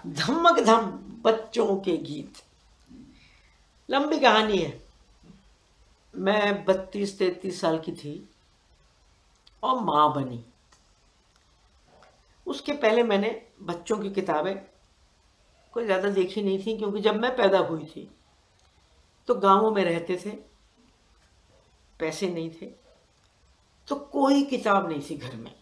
धमक धम बच्चों के गीत। लंबी कहानी है। मैं 32-33 साल की थी और माँ बनी। उसके पहले मैंने बच्चों की किताबें कोई ज़्यादा देखी नहीं थी, क्योंकि जब मैं पैदा हुई थी तो गांवों में रहते थे, पैसे नहीं थे, तो कोई किताब नहीं थी घर में।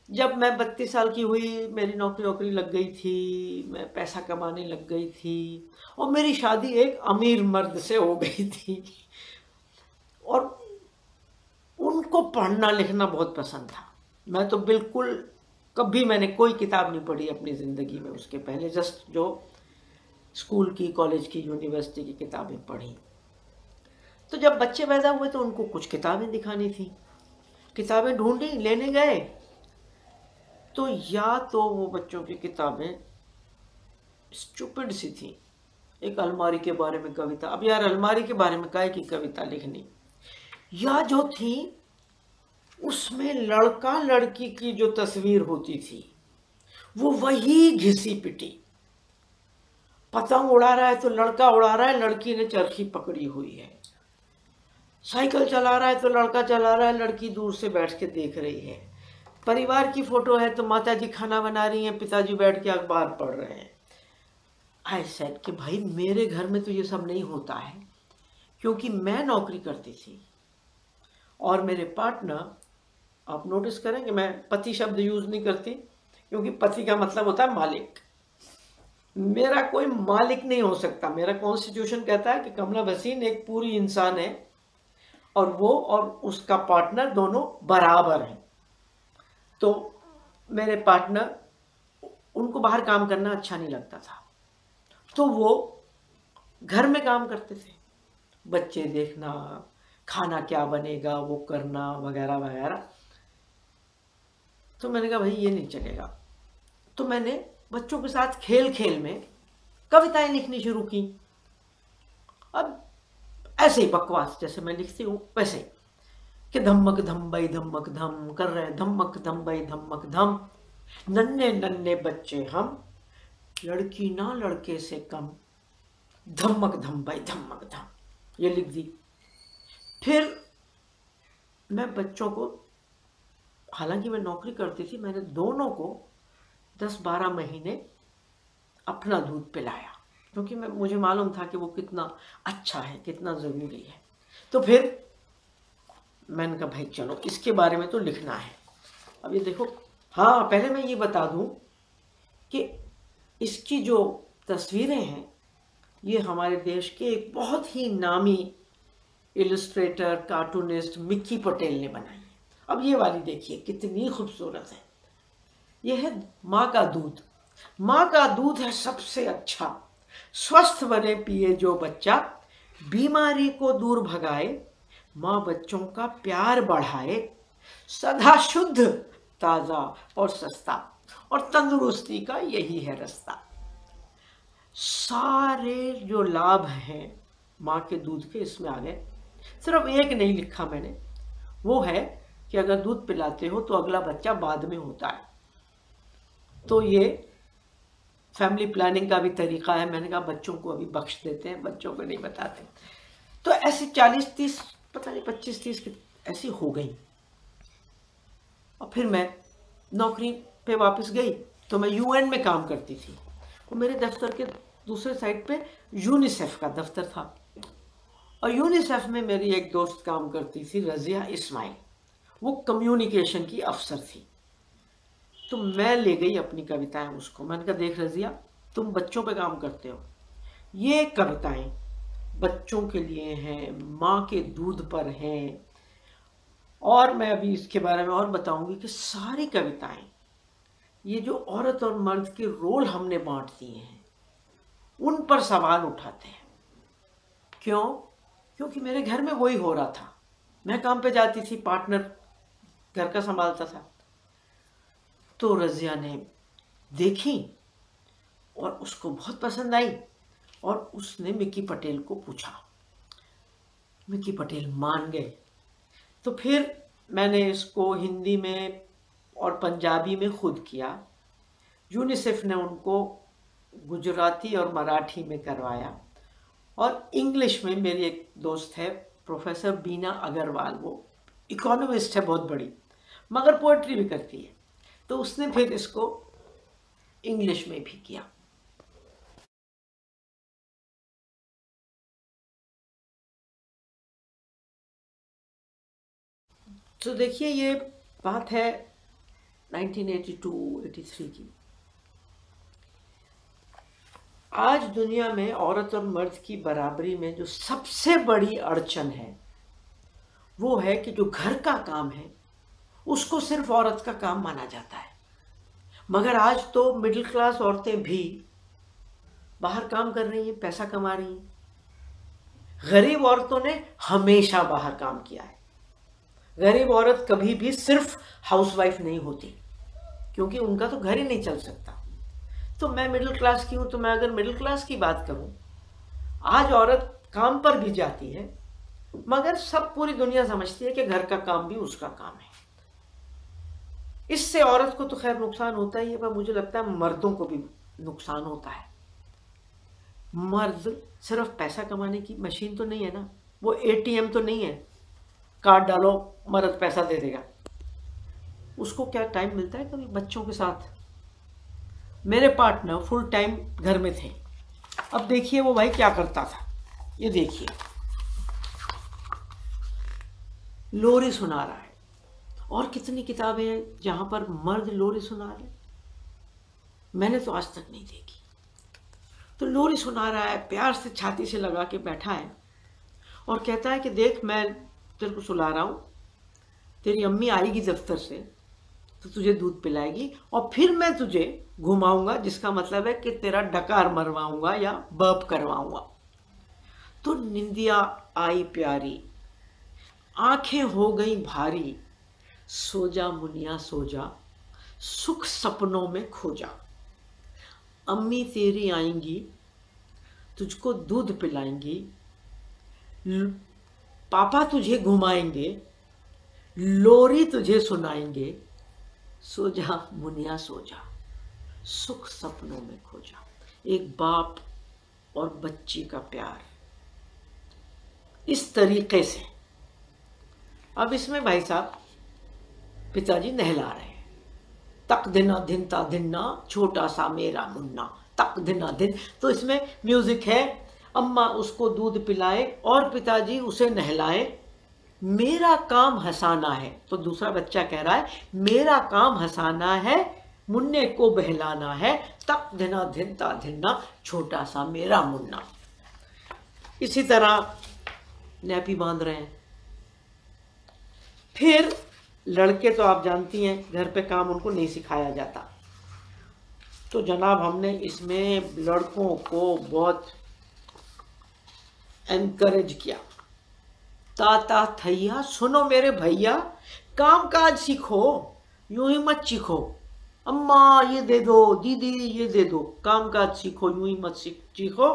जब मैं 32 साल की हुई, मेरी नौकरी लग गई थी, मैं पैसा कमाने लग गई थी और मेरी शादी एक अमीर मर्द से हो गई थी। और उनको पढ़ना लिखना बहुत पसंद था। मैं तो बिल्कुल कभी मैंने कोई किताब नहीं पढ़ी अपनी ज़िंदगी में उसके पहले, जस्ट जो स्कूल की, कॉलेज की, यूनिवर्सिटी की किताबें पढ़ी। तो जब बच्चे पैदा हुए तो उनको कुछ किताबें दिखानी थी। किताबें ढूंढी, लेने गए तो या तो वो बच्चों की किताबें स्टूपिड सी थी। एक अलमारी के बारे में कविता, अब यार अलमारी के बारे में काहे की कविता लिखनी। या जो थी उसमें लड़का लड़की की जो तस्वीर होती थी वो वही घिसी पिटी। पतंग उड़ा रहा है तो लड़का उड़ा रहा है, लड़की ने चरखी पकड़ी हुई है। साइकिल चला रहा है तो लड़का चला रहा है, लड़की दूर से बैठ के देख रही है। परिवार की फोटो है तो माता जी खाना बना रही हैं, पिताजी बैठ के अखबार पढ़ रहे हैं। आई सेड कि भाई मेरे घर में तो ये सब नहीं होता है, क्योंकि मैं नौकरी करती थी और मेरे पार्टनर, आप नोटिस करें कि मैं पति शब्द यूज नहीं करती, क्योंकि पति का मतलब होता है मालिक। मेरा कोई मालिक नहीं हो सकता। मेरा कॉन्स्टिट्यूशन कहता है कि कमला भसीन एक पूरी इंसान है और वो और उसका पार्टनर दोनों बराबर हैं। तो मेरे पार्टनर, उनको बाहर काम करना अच्छा नहीं लगता था, तो वो घर में काम करते थे, बच्चे देखना, खाना क्या बनेगा वो करना, वगैरह वगैरह। तो मैंने कहा भाई ये नहीं चलेगा। तो मैंने बच्चों के साथ खेल खेल में कविताएं लिखनी शुरू की। अब ऐसे ही बकवास जैसे मैं लिखती हूँ वैसे, कि धमक धम बई धमक धम कर रहे, धमक धम बई धमक धम, नन्हे नन्हे बच्चे हम, लड़की ना लड़के से कम, धमक धम बई धमक धम, ये लिख दी। फिर मैं बच्चों को, हालांकि मैं नौकरी करती थी, मैंने दोनों को 10-12 महीने अपना दूध पिलाया, क्योंकि मुझे मालूम था कि वो कितना अच्छा है, कितना ज़रूरी है। तो फिर मैंने कहा भाई चलो इसके बारे में तो लिखना है। अब ये देखो, हाँ पहले मैं ये बता दूं कि इसकी जो तस्वीरें हैं ये हमारे देश के एक बहुत ही नामी इलस्ट्रेटर, कार्टूनिस्ट मिक्की पटेल ने बनाई है। अब ये वाली देखिए कितनी खूबसूरत है। ये है माँ का दूध। माँ का दूध है सबसे अच्छा, स्वस्थ बने पिए जो बच्चा, बीमारी को दूर भगाए, माँ बच्चों का प्यार बढ़ाए, सदा शुद्ध, ताज़ा और सस्ता, और तंदुरुस्ती का यही है रास्ता। सारे जो लाभ हैं माँ के दूध के इसमें आ गए। सिर्फ एक नहीं लिखा मैंने, वो है कि अगर दूध पिलाते हो तो अगला बच्चा बाद में होता है। तो ये फैमिली प्लानिंग का भी तरीका है। मैंने कहा बच्चों को अभी बख्श देते हैं, बच्चों को नहीं बताते। तो ऐसे 40-30, पता नहीं 25-30 ऐसी हो गई। और फिर मैं नौकरी पे वापस गई तो मैं यूएन में काम करती थी, और मेरे दफ्तर के दूसरे साइड पे यूनिसेफ का दफ्तर था। और यूनिसेफ में मेरी एक दोस्त काम करती थी, रज़िया इस्माइल, वो कम्युनिकेशन की अफसर थी। तो मैं ले गई अपनी कविताएं उसको। मैंने कहा देख रज़िया, तुम बच्चों पे काम करते हो, ये कविताएं बच्चों के लिए हैं, माँ के दूध पर हैं। और मैं अभी इसके बारे में और बताऊंगी कि सारी कविताएं, ये जो औरत और मर्द के रोल हमने बांट दिए हैं उन पर सवाल उठाते हैं। क्यों? क्योंकि मेरे घर में वही हो रहा था। मैं काम पे जाती थी, पार्टनर घर का संभालता था। तो रज़िया ने देखी और उसको बहुत पसंद आई, और उसने मिक्की पटेल को पूछा। मिक्की पटेल मान गए। तो फिर मैंने इसको हिंदी में और पंजाबी में खुद किया। यूनिसेफ ने उनको गुजराती और मराठी में करवाया, और इंग्लिश में मेरी एक दोस्त है प्रोफेसर बीना अग्रवाल, वो इकोनॉमिस्ट है बहुत बड़ी, मगर पोइट्री भी करती है, तो उसने फिर इसको इंग्लिश में भी किया। तो देखिए ये बात है 1982-83 की। आज दुनिया में औरत और मर्द की बराबरी में जो सबसे बड़ी अड़चन है वो है कि जो घर का काम है उसको सिर्फ औरत का काम माना जाता है। मगर आज तो मिडिल क्लास औरतें भी बाहर काम कर रही हैं, पैसा कमा रही हैं। गरीब औरतों ने हमेशा बाहर काम किया है। गरीब औरत कभी भी सिर्फ हाउसवाइफ नहीं होती, क्योंकि उनका तो घर ही नहीं चल सकता। तो मैं मिडिल क्लास की हूं, तो मैं अगर मिडिल क्लास की बात करूं, आज औरत काम पर भी जाती है, मगर सब पूरी दुनिया समझती है कि घर का काम भी उसका काम है। इससे औरत को तो खैर नुकसान होता ही है, पर मुझे लगता है मर्दों को भी नुकसान होता है। मर्द सिर्फ पैसा कमाने की मशीन तो नहीं है ना, वो एटीएम तो नहीं है, कार्ड डालो मर्द पैसा दे देगा। उसको क्या टाइम मिलता है कभी बच्चों के साथ। मेरे पार्टनर फुल टाइम घर में थे। अब देखिए वो भाई क्या करता था, ये देखिए लोरी सुना रहा है। और कितनी किताबें हैं जहां पर मर्द लोरी सुना रहे, मैंने तो आज तक नहीं देखी। तो लोरी सुना रहा है, प्यार से छाती से लगा के बैठा है और कहता है कि देख मैं तेरे को सुला रहा हूं, तेरी अम्मी आएगी दफ्तर से तो तुझे दूध पिलाएगी और फिर मैं तुझे घुमाऊंगा, जिसका मतलब है कि तेरा डकार मरवाऊंगा या बर्प करवाऊंगा। तो निंदिया आई प्यारी, आंखें हो गई भारी, सो जा मुनिया सो जा, सुख सपनों में खो जा। अम्मी तेरी आएंगी, तुझको दूध पिलाएंगी, पापा तुझे घुमाएंगे, लोरी तुझे सुनाएंगे, सो जा मुनिया सो जा, सुख सपनों में खो जा। एक बाप और बच्ची का प्यार इस तरीके से। अब इसमें भाई साहब पिताजी नहला रहे हैं, तक दिना धिनता धिन्ना, छोटा सा मेरा मुन्ना, तक दिना दिन। तो इसमें म्यूजिक है, अम्मा उसको दूध पिलाए और पिताजी उसे नहलाए। मेरा काम हंसाना है, तो दूसरा बच्चा कह रहा है मेरा काम हंसाना है, मुन्ने को बहलाना है, तक दिना धिनता धिन्ना, छोटा सा मेरा मुन्ना। इसी तरह नैपी बांध रहे हैं। फिर लड़के तो आप जानती हैं घर पे काम उनको नहीं सिखाया जाता, तो जनाब हमने इसमें लड़कों को बहुत एनकरेज किया। ताता थैया सुनो मेरे भैया, काम काज सीखो, यूं ही मत सीखो। अम्मा ये दे दो, दीदी ये दे दो, काम काज सीखो, यूं ही मत सीखो।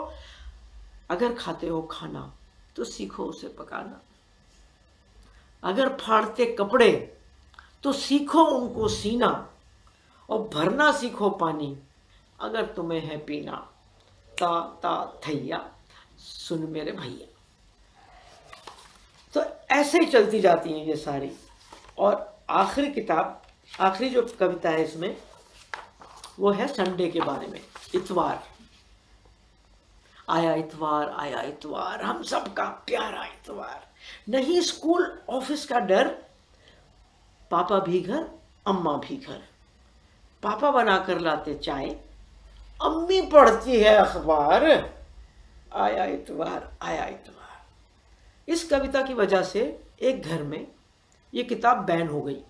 अगर खाते हो खाना तो सीखो उसे पकाना। अगर फाड़ते कपड़े तो सीखो उनको सीना, और भरना सीखो पानी अगर तुम्हें है पीना। ता थैया सुन मेरे भैया। तो ऐसे ही चलती जाती हैं ये सारी। और आखिरी किताब, आखिरी जो कविता है इसमें वो है संडे के बारे में। इतवार आया, इतवार आया, इतवार हम सबका प्यारा इतवार। नहीं स्कूल ऑफिस का डर, पापा भी घर अम्मा भी घर। पापा बना कर लाते चाय, अम्मी पढ़ती है अखबार। आया इतवार आया इतवार। इस कविता की वजह से एक घर में ये किताब बैन हो गई।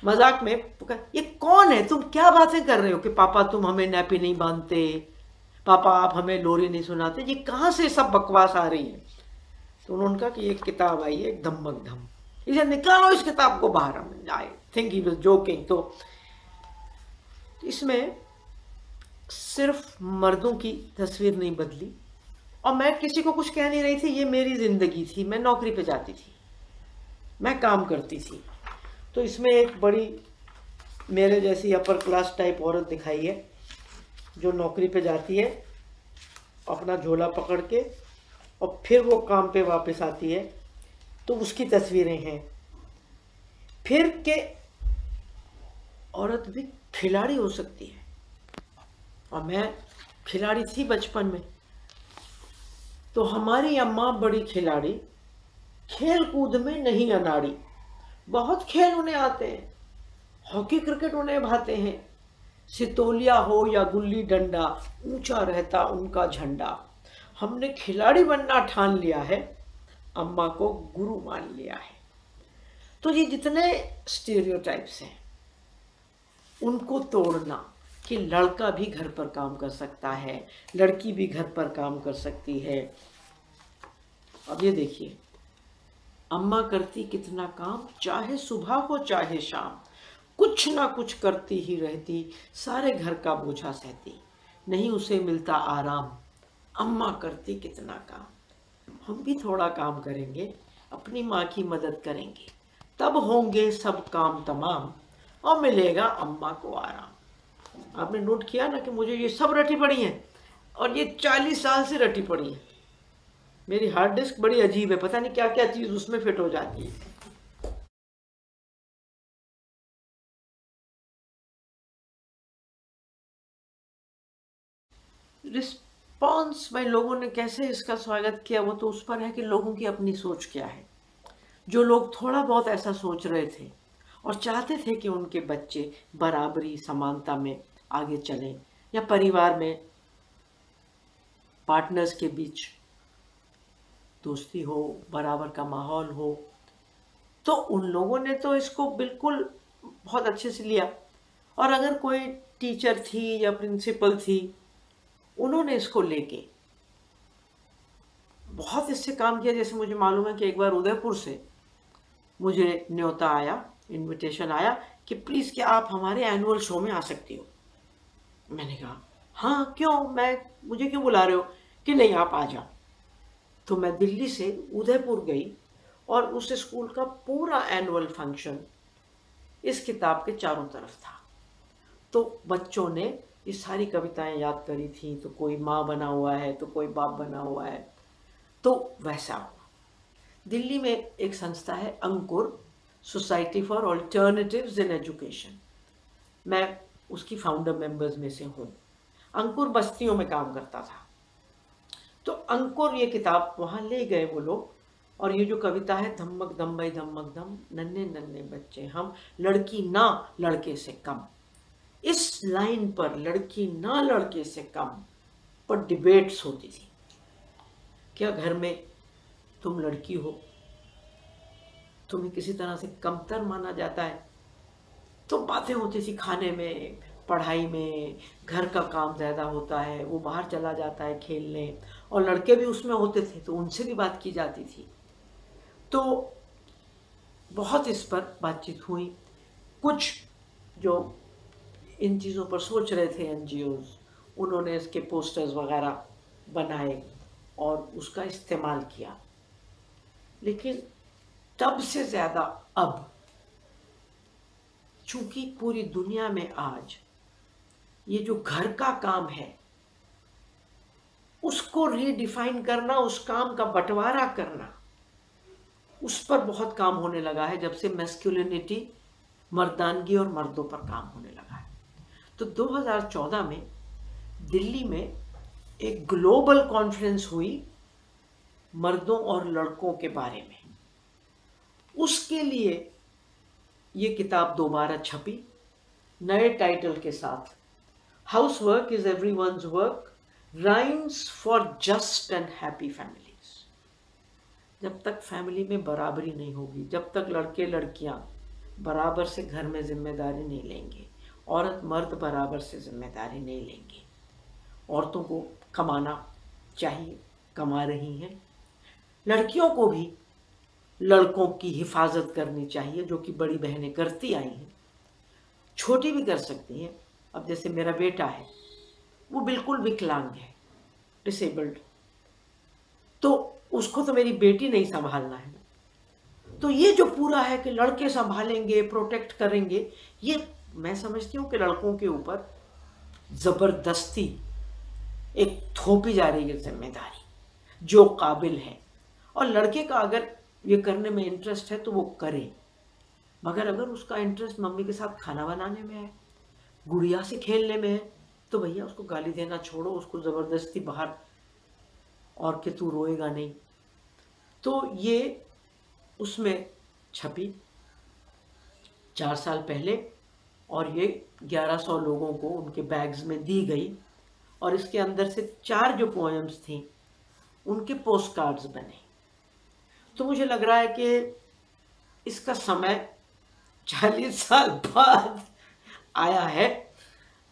मजाक में ये कौन है, तुम क्या बातें कर रहे हो कि पापा तुम हमें नैपी नहीं बांधते, पापा आप हमें लोरी नहीं सुनाते, ये कहाँ से सब बकवास आ रही है। तो उन्होंने कहा कि एक किताब आई है धम्मक धम, इसे निकालो इस किताब को बाहर। I think he was joking. तो इसमें सिर्फ मर्दों की तस्वीर नहीं बदली, और मैं किसी को कुछ कह नहीं रही थी, ये मेरी जिंदगी थी। मैं नौकरी पे जाती थी, मैं काम करती थी। तो इसमें एक बड़ी मेरे जैसी अपर क्लास टाइप औरत दिखाई है जो नौकरी पे जाती है अपना झोला पकड़ के और फिर वो काम पे वापस आती है, तो उसकी तस्वीरें हैं। फिर के औरत भी खिलाड़ी हो सकती है, और मैं खिलाड़ी थी बचपन में। तो हमारी अम्मा बड़ी खिलाड़ी, खेल कूद में नहीं अनाड़ी, बहुत खेल उन्हें आते हैं, हॉकी क्रिकेट उन्हें भाते हैं, सितोलिया हो या गुल्ली डंडा ऊंचा रहता उनका झंडा। हमने खिलाड़ी बनना ठान लिया है, अम्मा को गुरु मान लिया है। तो ये जितने स्टीरियोटाइप्स हैं उनको तोड़ना कि लड़का भी घर पर काम कर सकता है, लड़की भी घर पर काम कर सकती है। अब ये देखिए, अम्मा करती कितना काम, चाहे सुबह हो चाहे शाम, कुछ ना कुछ करती ही रहती, सारे घर का बोझा सहती, नहीं उसे मिलता आराम, अम्मा करती कितना काम। हम भी थोड़ा काम करेंगे, अपनी माँ की मदद करेंगे, तब होंगे सब काम तमाम और मिलेगा अम्मा को आराम। आपने नोट किया ना कि मुझे ये सब रटी पड़ी हैं, और ये 40 साल से रटी पड़ी है। मेरी हार्ड डिस्क बड़ी अजीब है, पता नहीं क्या क्या चीज़ उसमें फिट हो जाती है। रिस्पॉन्स भाई लोगों ने कैसे इसका स्वागत किया वो तो उस पर है कि लोगों की अपनी सोच क्या है। जो लोग थोड़ा बहुत ऐसा सोच रहे थे और चाहते थे कि उनके बच्चे बराबरी समानता में आगे चलें, या परिवार में पार्टनर्स के बीच दोस्ती हो, बराबर का माहौल हो, तो उन लोगों ने तो इसको बिल्कुल बहुत अच्छे से लिया। और अगर कोई टीचर थी या प्रिंसिपल थी, उन्होंने इसको लेके बहुत इससे काम किया। जैसे मुझे मालूम है कि एक बार उदयपुर से मुझे न्योता आया, इनविटेशन आया कि प्लीज़ क्या आप हमारे एनुअल शो में आ सकती हो। मैंने कहा हाँ क्यों, मुझे क्यों बुला रहे हो, कि नहीं आप आ जाओ। तो मैं दिल्ली से उदयपुर गई और उस स्कूल का पूरा एनुअल फंक्शन इस किताब के चारों तरफ था। तो बच्चों ने ये सारी कविताएं याद करी थी, तो कोई माँ बना हुआ है तो कोई बाप बना हुआ है, तो वैसा हुआ। दिल्ली में एक संस्था है Ankur, society for alternatives in education, मैं उसकी फाउंडर मेंबर्स में से हूँ। अंकुर बस्तियों में काम करता था, तो अंकुर ये किताब वहाँ ले गए वो लोग। और ये जो कविता है, धम्मक दम भाई धम्मक दम, नन्हे नन्हे बच्चे हम, लड़की ना लड़के से कम, इस लाइन पर लड़की ना लड़के से कम पर डिबेट्स होती थी। क्या घर में तुम लड़की हो, तुम्हें किसी तरह से कमतर माना जाता है? तो बातें होती थी खाने में, पढ़ाई में, घर का काम ज़्यादा होता है, वो बाहर चला जाता है खेलने, और लड़के भी उसमें होते थे तो उनसे भी बात की जाती थी। तो बहुत इस पर बातचीत हुई। कुछ जो इन चीज़ों पर सोच रहे थे एनजीओज, उन्होंने इसके पोस्टर्स वगैरह बनाए और उसका इस्तेमाल किया। लेकिन तब से ज़्यादा अब, चूंकि पूरी दुनिया में आज ये जो घर का काम है उसको रीडिफाइन करना, उस काम का बंटवारा करना, उस पर बहुत काम होने लगा है जब से मैस्कुलिनिटी, मर्दानगी और मर्दों पर काम होने लगा है। तो 2014 में दिल्ली में एक ग्लोबल कॉन्फ्रेंस हुई मर्दों और लड़कों के बारे में। उसके लिए ये किताब दोबारा छपी नए टाइटल के साथ, house work is everyone's work, rhymes for just and happy families. जब तक फैमिली में बराबरी नहीं होगी, जब तक लड़के लड़कियां बराबर से घर में जिम्मेदारी नहीं लेंगे, औरत मर्द बराबर से जिम्मेदारी नहीं लेंगे, औरतों को कमाना चाहिए, कमा रही हैं, लड़कियों को भी लड़कों की हिफाजत करनी चाहिए जो कि बड़ी बहनें करती आई हैं, छोटी भी कर सकती हैं। अब जैसे मेरा बेटा है, वो बिल्कुल विकलांग है, डिसेबल्ड, तो उसको तो मेरी बेटी नहीं संभालना है। तो ये जो पूरा है कि लड़के संभालेंगे, प्रोटेक्ट करेंगे, ये मैं समझती हूँ कि लड़कों के ऊपर ज़बरदस्ती एक थोपी जा रही है जिम्मेदारी, जो काबिल है, और लड़के का अगर ये करने में इंटरेस्ट है तो वो करे, मगर अगर उसका इंटरेस्ट मम्मी के साथ खाना बनाने में है, गुड़िया से खेलने में है, तो भैया उसको गाली देना छोड़ो, उसको ज़बरदस्ती बाहर, और कि तू रोएगा नहीं। तो ये उसमें छपी 4 साल पहले, और ये 1100 लोगों को उनके बैग्स में दी गई, और इसके अंदर से 4 जो पोएम्स थी उनके पोस्ट कार्ड्स बने। तो मुझे लग रहा है कि इसका समय 40 साल बाद आया है।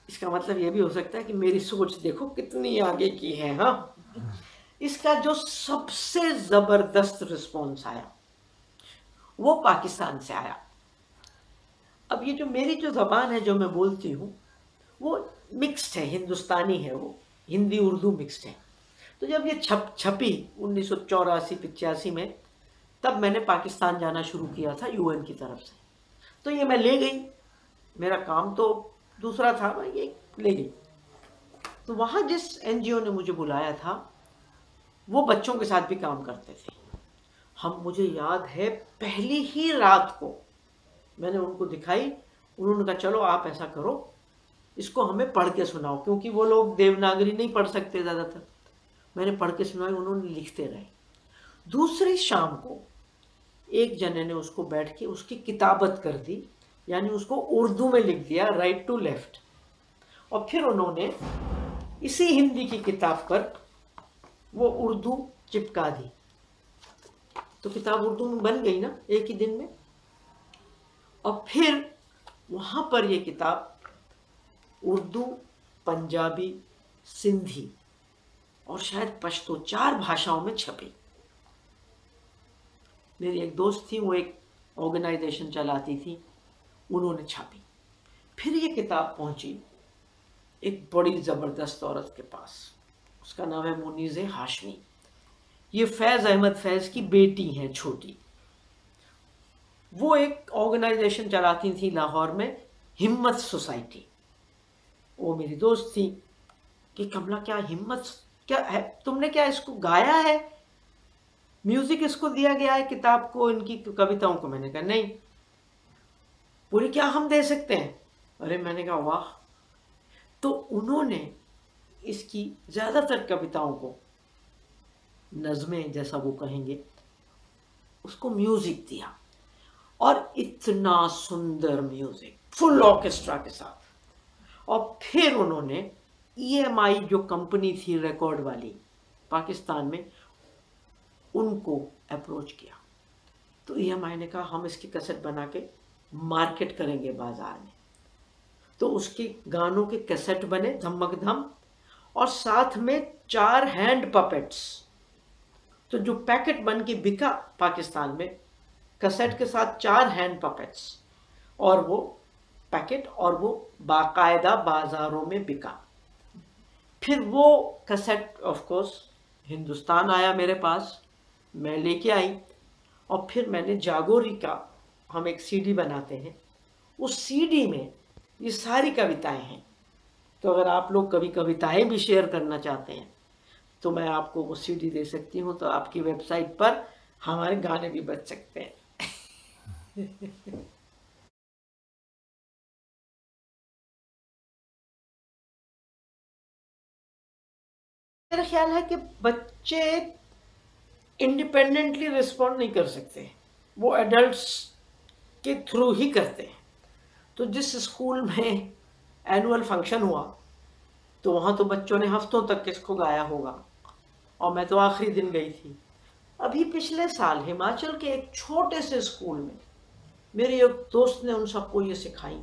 इसका मतलब ये भी हो सकता है कि मेरी सोच देखो कितनी आगे की है। हाँ, इसका जो सबसे ज़बरदस्त रिस्पॉन्स आया वो पाकिस्तान से आया। अब ये जो मेरी जो ज़बान है जो मैं बोलती हूँ वो मिक्स्ड है, हिंदुस्तानी है, वो हिंदी उर्दू मिक्स्ड है। तो जब ये छपी 1984-85 में, तब मैंने पाकिस्तान जाना शुरू किया था यूएन की तरफ से। तो ये मैं ले गई, मेरा काम तो दूसरा था, मैं ये ले गई। तो वहाँ जिस एनजीओ ने मुझे बुलाया था वो बच्चों के साथ भी काम करते थे। मुझे याद है पहली ही रात को मैंने उनको दिखाई, उन्होंने कहा चलो आप ऐसा करो, इसको हमें पढ़ के सुनाओ, क्योंकि वो लोग देवनागरी नहीं पढ़ सकते ज़्यादातर। मैंने पढ़ के सुनाई, उन्होंने लिखते रहे। दूसरी शाम को एक जने ने उसको बैठ के उसकी किताबत कर दी, यानी उसको उर्दू में लिख दिया, राइट टू लेफ्ट, और फिर उन्होंने इसी हिंदी की किताब पर वो उर्दू चिपका दी। तो किताब उर्दू में बन गई ना एक ही दिन में। और फिर वहाँ पर ये किताब उर्दू, पंजाबी, सिंधी और शायद पश्तो 4 भाषाओं में छपी। मेरी एक दोस्त थी, वो एक ऑर्गेनाइजेशन चलाती थी, उन्होंने छापी। फिर ये किताब पहुंची एक बड़ी ज़बरदस्त औरत के पास, उसका नाम है मुनीज़ हाशमी। ये फैज़ अहमद फैज़ की बेटी हैं छोटी। वो एक ऑर्गेनाइजेशन चलाती थी लाहौर में, हिम्मत सोसाइटी। वो मेरी दोस्त थी कि कमला क्या हिम्मत क्या है, तुमने क्या इसको गाया है, म्यूजिक इसको दिया गया है किताब को, इनकी कविताओं को? मैंने कहा नहीं। बोले क्या हम दे सकते हैं? अरे मैंने कहा वाह। तो उन्होंने इसकी ज़्यादातर कविताओं को, नज़में जैसा वो कहेंगे, उसको म्यूजिक दिया, और इतना सुंदर म्यूजिक फुल ऑर्केस्ट्रा के साथ। और फिर उन्होंने EMI जो कंपनी थी रिकॉर्ड वाली पाकिस्तान में, उनको अप्रोच किया। तो EMI ने कहा हम इसकी कैसेट बना के मार्केट करेंगे बाजार में। तो उसके गानों के कैसेट बने धमक धम, और साथ में 4 हैंड पपेट्स। तो जो पैकेट बन के बिका पाकिस्तान में, कैसेट के साथ 4 हैंड पपेट्स, और वो पैकेट, और वो बाकायदा बाजारों में बिका। फिर वो कैसेट ऑफ कोर्स हिंदुस्तान आया मेरे पास, मैं लेके आई, और फिर मैंने जागोरी का, हम एक CD बनाते हैं, उस CD में ये सारी कविताएं हैं। तो अगर आप लोग कभी कविताएं भी शेयर करना चाहते हैं तो मैं आपको वो CD दे सकती हूँ, तो आपकी वेबसाइट पर हमारे गाने भी बज सकते हैं। मेरा ख्याल है कि बच्चे इंडिपेंडेंटली रिस्पॉन्ड नहीं कर सकते, वो एडल्ट्स के थ्रू ही करते हैं। तो जिस स्कूल में एनुअल फंक्शन हुआ, तो वहाँ तो बच्चों ने हफ्तों तक इसको गाया होगा, और मैं तो आखिरी दिन गई थी। अभी पिछले साल हिमाचल के एक छोटे से स्कूल में मेरी एक दोस्त ने उन सबको ये सिखाई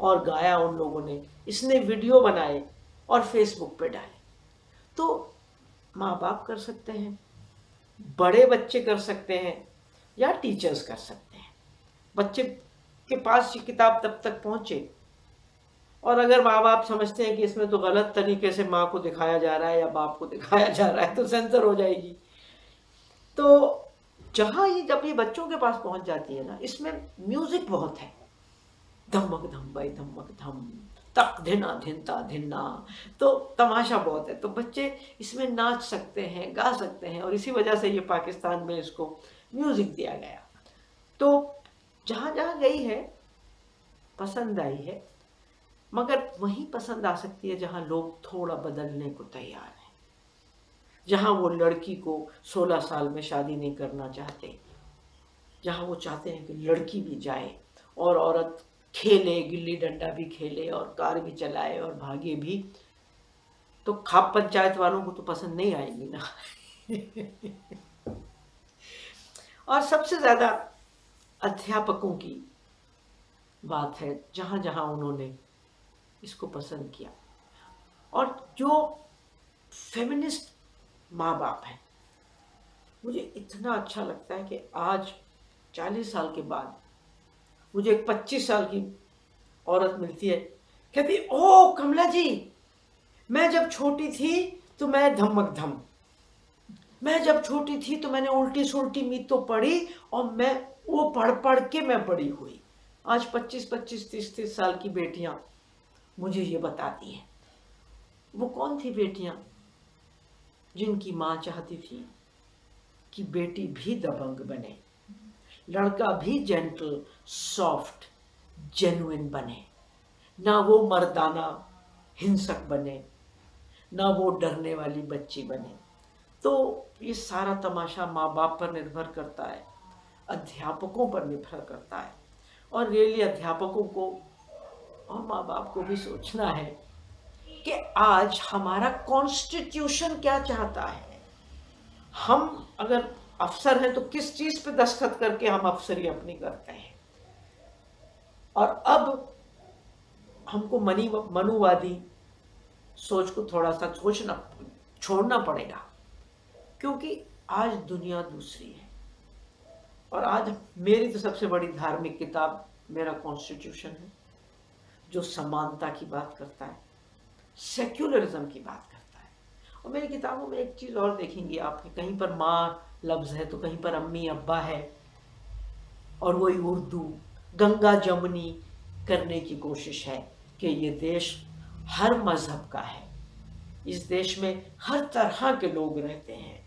और गाया उन लोगों ने, इसने वीडियो बनाए और फेसबुक पे डाले। तो माँ बाप कर सकते हैं, बड़े बच्चे कर सकते हैं, या टीचर्स कर सकते हैं। बच्चे के पास ये किताब तब तक पहुँचे, और अगर माँ बाप समझते हैं कि इसमें तो गलत तरीके से माँ को दिखाया जा रहा है या बाप को दिखाया जा रहा है, तो सेंसर हो जाएगी। तो जहाँ ये जब ये बच्चों के पास पहुँच जाती है ना, इसमें म्यूज़िक बहुत है, धमक धम भाई धमक धम, तक धिना धिनता धिन्ना। तो तमाशा बहुत है, तो बच्चे इसमें नाच सकते हैं, गा सकते हैं, और इसी वजह से ये पाकिस्तान में इसको म्यूजिक दिया गया। तो जहाँ जहाँ गई है पसंद आई है, मगर वहीं पसंद आ सकती है जहाँ लोग थोड़ा बदलने को तैयार हैं, जहाँ वो लड़की को 16 साल में शादी नहीं करना चाहते, जहाँ वो चाहते हैं कि लड़की भी जाए और औरत खेले, गिल्ली डंडा भी खेले और कार भी चलाए और भागे भी। तो खाप पंचायत वालों को तो पसंद नहीं आएगी ना। और सबसे ज्यादा अध्यापकों की बात है, जहाँ जहाँ उन्होंने इसको पसंद किया। और जो फेमिनिस्ट माँ बाप हैं, मुझे इतना अच्छा लगता है कि आज 40 साल के बाद मुझे एक 25 साल की औरत मिलती है, कहती ओ कमला जी, मैं जब छोटी थी तो मैं धमक धम, मैं जब छोटी थी तो मैंने उल्टी सुल्टी मीतो पढ़ी और मैं वो पढ़ पढ़ के मैं बड़ी हुई। आज 25-25, 30-30 साल की बेटियां मुझे ये बताती हैं। वो कौन थी बेटियां? जिनकी माँ चाहती थी कि बेटी भी दबंग बने, लड़का भी जेंटल, सॉफ्ट, जेन्युइन बने, ना वो मर्दाना हिंसक बने, ना वो डरने वाली बच्ची बने। तो ये सारा तमाशा माँ बाप पर निर्भर करता है, अध्यापकों पर निर्भर करता है, और रियली अध्यापकों को और माँ बाप को भी सोचना है कि आज हमारा कॉन्स्टिट्यूशन क्या चाहता है। हम अगर अफसर हैं तो किस चीज पे दस्तखत करके हम अफसरी अपनी करते हैं। और अब हमको मनुवादी सोच को थोड़ा सा छोड़ना पड़ेगा, क्योंकि आज दुनिया दूसरी है। और आज मेरी तो सबसे बड़ी धार्मिक किताब मेरा कॉन्स्टिट्यूशन है, जो समानता की बात करता है, सेक्युलरिज्म की बात करता है। और मेरी किताबों में एक चीज़ और देखेंगे आप, कहीं पर माँ लफ्ज़ है तो कहीं पर अम्मी अब्बा है, और वही उर्दू गंगा जमुनी करने की कोशिश है कि ये देश हर मज़हब का है। इस देश में हर तरह के लोग रहते हैं,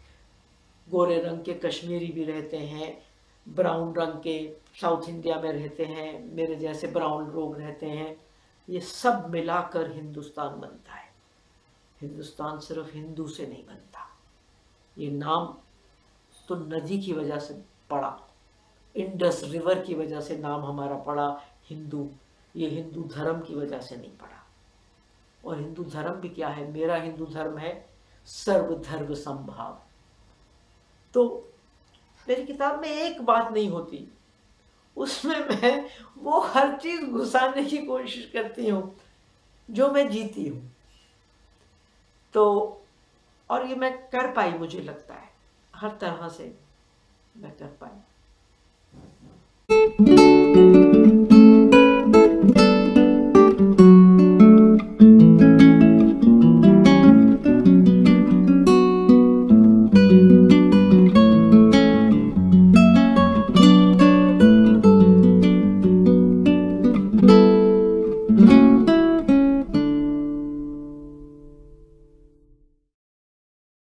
गोरे रंग के कश्मीरी भी रहते हैं, ब्राउन रंग के साउथ इंडिया में रहते हैं, मेरे जैसे ब्राउन लोग रहते हैं। ये सब मिलाकर हिंदुस्तान बनता है। हिंदुस्तान सिर्फ हिंदू से नहीं बनता। ये नाम तो नदी की वजह से पड़ा, इंडस रिवर की वजह से नाम हमारा पड़ा हिंदू। ये हिंदू धर्म की वजह से नहीं पड़ा। और हिंदू धर्म भी क्या है? मेरा हिंदू धर्म है सर्वधर्म समभाव। तो मेरी किताब में एक बात नहीं होती, उसमें मैं वो हर चीज घुसाने की कोशिश करती हूँ जो मैं जीती हूँ। तो और ये मैं कर पाई, मुझे लगता है हर तरह से मैं कर पाई।